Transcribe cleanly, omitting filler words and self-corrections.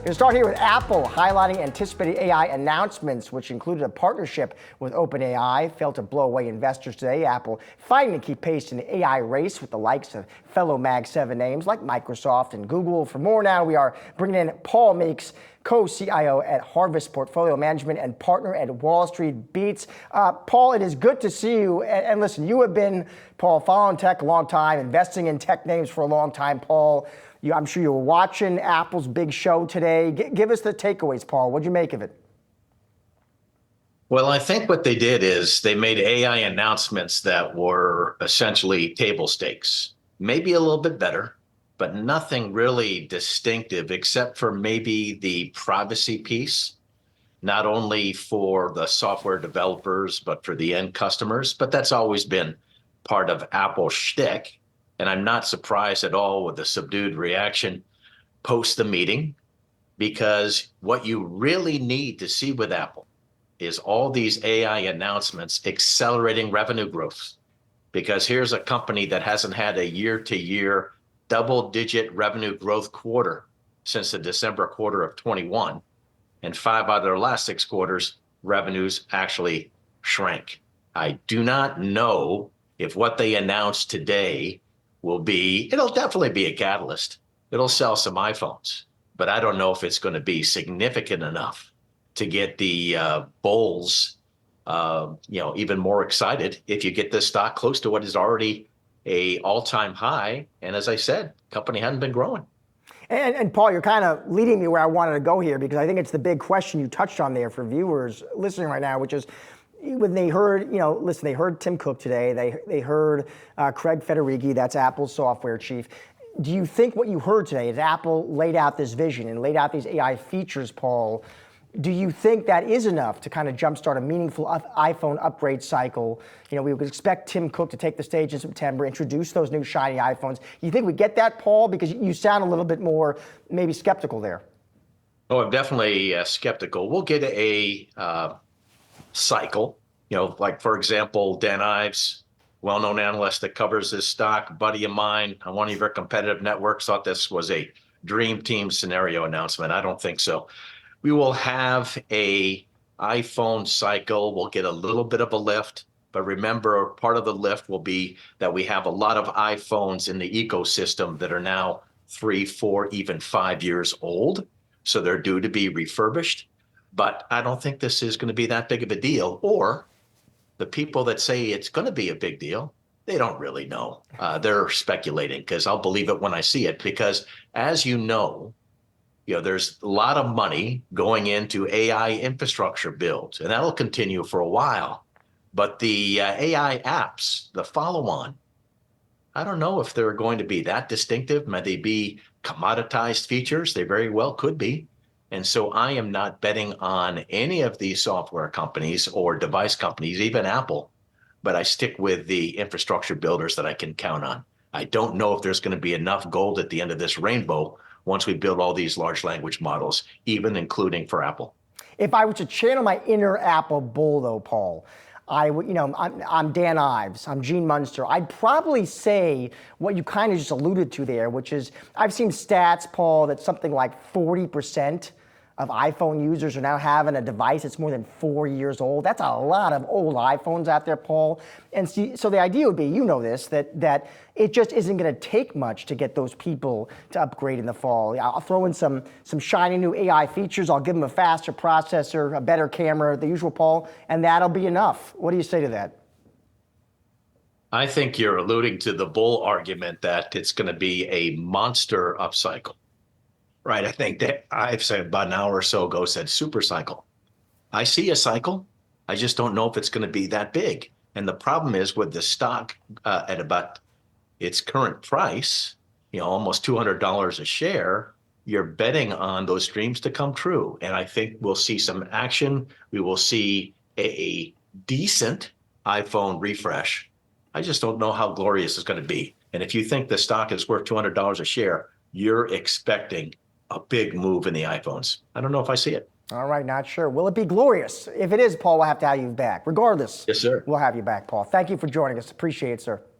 We'll start here with Apple, highlighting anticipated AI announcements, which included a partnership with OpenAI. Failed to blow away investors today. Apple fighting to keep pace in the AI race with the likes of fellow Mag 7 names like Microsoft and Google. For more now, we are bringing in Paul Meeks, co-CIO at Harvest Portfolio Management and partner at Wall Street Beats. Paul, it is good to see you. And listen, you have been, Paul, following tech a long time, investing in tech names for a long time, Paul. I'm sure you were watching Apple's big show today. Give us the takeaways, Paul. What'd you make of it? Well, I think what they did is they made AI announcements that were essentially table stakes, maybe a little bit better, but nothing really distinctive except for maybe the privacy piece, not only for the software developers, but for the end customers. But that's always been part of Apple's shtick. And I'm not surprised at all with the subdued reaction post the meeting, because what you really need to see with Apple is all these AI announcements accelerating revenue growth. Because here's a company that hasn't had a year-to-year double-digit revenue growth quarter since the December quarter of 21. And 5 out of their last 6 quarters, revenues actually shrank. I do not know if what they announced today it'll definitely be a catalyst. It'll sell some iPhones, but I don't know if it's going to be significant enough to get the bulls, even more excited if you get this stock close to what is already a all-time high. And as I said, company hadn't been growing. And Paul, you're kind of leading me where I wanted to go here, because I think it's the big question you touched on there for viewers listening right now, which is, when they heard, they heard Tim Cook today, they heard Craig Federighi, that's Apple's software chief. Do you think what you heard today, as Apple laid out this vision and laid out these AI features, Paul, do you think that is enough to kind of jumpstart a meaningful iPhone upgrade cycle? We would expect Tim Cook to take the stage in September, introduce those new shiny iPhones. You think we get that, Paul? Because you sound a little bit more maybe skeptical there. Oh, I'm definitely skeptical. We'll get a cycle, like, for example, Dan Ives, well-known analyst that covers this stock, buddy of mine on one of your competitive networks, thought this was a dream team scenario announcement. I don't think so. We will have a iPhone cycle. We'll get a little bit of a lift, but remember, part of the lift will be that we have a lot of iPhones in the ecosystem that are now 3, 4, even 5 years old. So they're due to be refurbished. But I don't think this is going to be that big of a deal. Or the people that say it's going to be a big deal, they don't really know. They're speculating, because I'll believe it when I see it. Because as you know, there's a lot of money going into AI infrastructure builds, and that'll continue for a while. But the AI apps, the follow-on, I don't know if they're going to be that distinctive. May they be commoditized features? They very well could be. And so I am not betting on any of these software companies or device companies, even Apple, but I stick with the infrastructure builders that I can count on. I don't know if there's going to be enough gold at the end of this rainbow once we build all these large language models, even including for Apple. If I were to channel my inner Apple bull, though, Paul, I'm Dan Ives, I'm Gene Munster. I'd probably say what you kind of just alluded to there, which is, I've seen stats, Paul, that something like 40% of iPhone users are now having a device that's more than 4 years old. That's a lot of old iPhones out there, Paul. And so the idea would be, this, that it just isn't going to take much to get those people to upgrade in the fall. I'll throw in some shiny new AI features. I'll give them a faster processor, a better camera, the usual, Paul, and that'll be enough. What do you say to that? I think you're alluding to the bull argument that it's going to be a monster upcycle. Right. I think that I've said about an hour or so ago, said super cycle. I see a cycle. I just don't know if it's going to be that big. And the problem is with the stock at about its current price, almost $200 a share, you're betting on those dreams to come true. And I think we'll see some action. We will see a decent iPhone refresh. I just don't know how glorious it's going to be. And if you think the stock is worth $200 a share, you're expecting a big move in the iPhones. I don't know if I see it. All right, not sure. Will it be glorious? If it is, Paul, we'll have to have you back. Regardless, yes, sir. We'll have you back, Paul. Thank you for joining us. Appreciate it, sir.